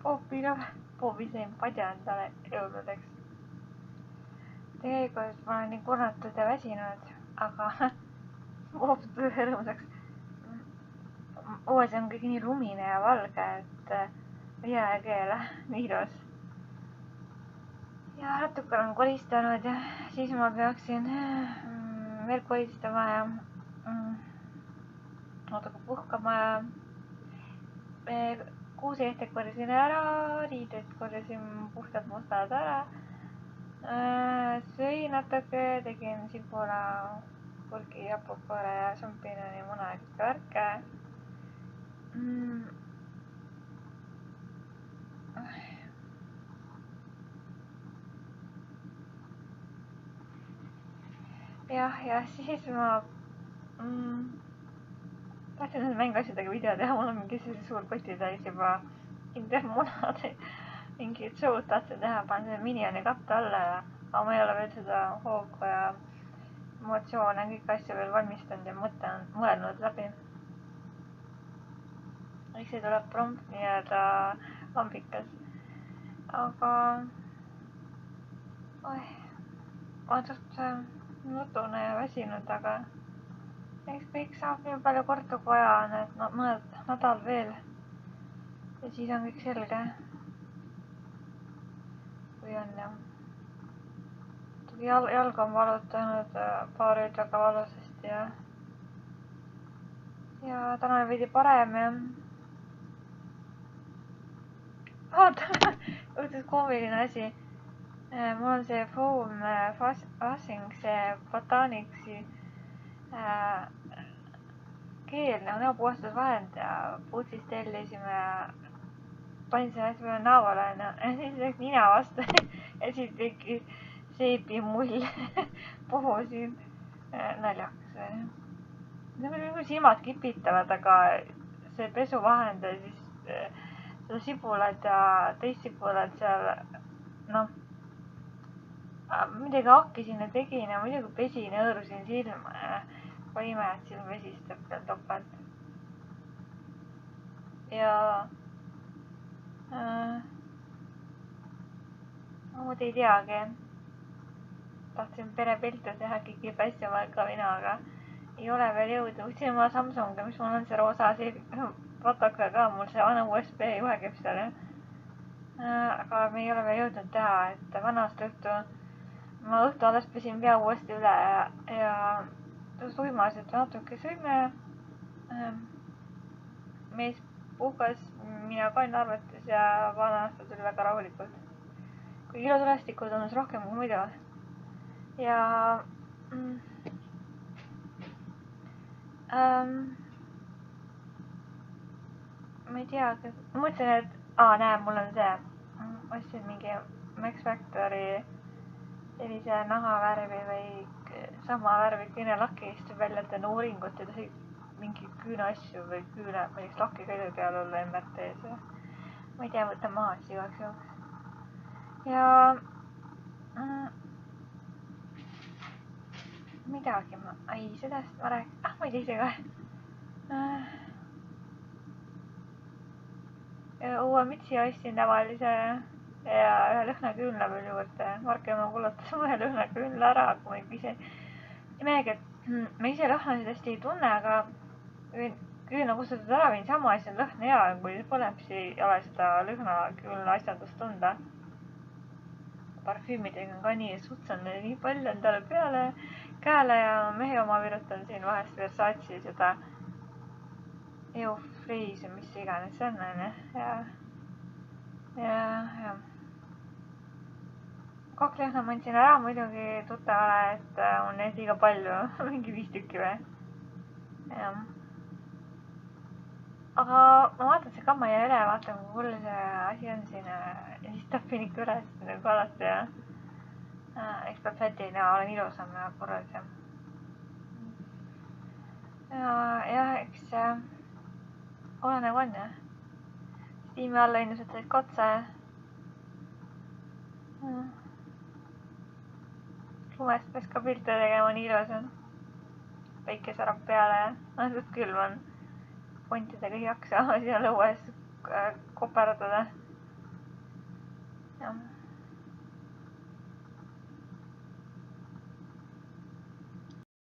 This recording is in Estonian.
Bobby padja endale jõuludeks. Tegelikult ma olen nii kurnatud ja väsinud, aga Bob tuli rõõmusaks. Uues on kõik nii lumine ja valge, et hea keele viirus. Ja natuke olen kolistanud ja siis ma peaksin veel kolistama ja natuke puhkama ja kuuseehted korjasin ära, riided korjasin puhtalt mustad ära. Sõi natuke, tegin sibula, kurgi, hapukoore ja šampinjoni muna ja kõike värke. Ja siis ma tahtsin nende mänguasjadega video teha, mul on mingi suur koti täis juba munad, mingid show'd tahtsin teha, panen selle Minioni katte alla ja aga ma ei ole veel seda hoogu ja emotsioone, kõik asju veel valmistanud ja mõelnud läbi. Eks see tuleb prompt nii-öelda lambikas, aga ma olen suht nutune ja väsinud, aga eks kõik saab nii palju korda, kui vaja on, et mõned nädal veel ja siis on kõik selge. Kui on jah. Jalga on valutanud paar ööd väga valusasti ja täna on veidi parem ja vaata, juhtus koomiline asi. Mul on see foam fussing, see Botanixi keelne näopuhastusvahend ja Putsist tellisime ja panin selle asja peale näovale ja siis läks nina vastu ja siis tekkis seebimull puhusin naljakas. Nagu silmad kipitavad, aga see pesuvahend ja siis seda sibulat ja teist sibulat seal, midagi hakkisin ja tegin ja muidugi pesin ja hõõrusin silma ja kui ime, et silm vesistab veel topelt. Ja muud ei teagi. Tahtsin perepilte teha kõiki asjamaal ka mina, aga ei ole veel jõudu. Võtsin ma Samsungi, mis mul on see roosa fotoga ka, mul see vana USB juhe käib seal. Aga me ei ole veel jõudnud teha, et vanast ma õhtu alles pesin pea uuesti üle ja uimas, et natuke sõime. Mees puhkas, mina kain arvates ja vana aasta tuli väga rahulikult. Kui kilotulestikku tundus rohkem kui muidu. Ja ma ei teagi, ma mõtlesin, et näe, mul on see, ostsin mingi Max Factori sellise nahavärvi või sama värvi küünelaki istub välja, et on uuringut ja tõsi mingi küüneasju või küüne, ma võiks lakki kõige peal olla MRT-s. Ma ei tea, võtan maha siis igaks juhuks. Ja midagi sellest ma räägin, ma ei tea ise ka. Uue mütsi ostsin tavalise ja ühe lõhnaküünla veel juurde. Markema kulutas ühe lõhnaküünla ära, kui ma ise imegi, et ma ise lõhnasid hästi ei tunne, aga küünla kustutud ära võin sama asja lõhna hea, kui põleb, siis ei ole seda lõhnaküünla asjandust tunda. Parfüümidega on ka nii, sutsan nii palju endale peale käele ja mehe oma virutan siin vahest Versace seda Eufreeze, mis iganes see on. Ja kaks lõhna ma andsin ära muidugi tuttavale, et on neid liiga palju, mingi 5 tükki või. Aga ma vaatan see kamma ja üle, vaatan, kui hull see asi on siin ja siis tapin ikka üles nagu alati ja eks peab sätin ja olen ilusam ja korralisem. Ja eks ole nagu on jah. Tiimi alla inimesed said kotsa ja lumest peaks ka pilte tegema, nii ilus on. Päike särab peale ja naised külm on. Pontidega ei jaksa, siin on lõues koperdada. jah.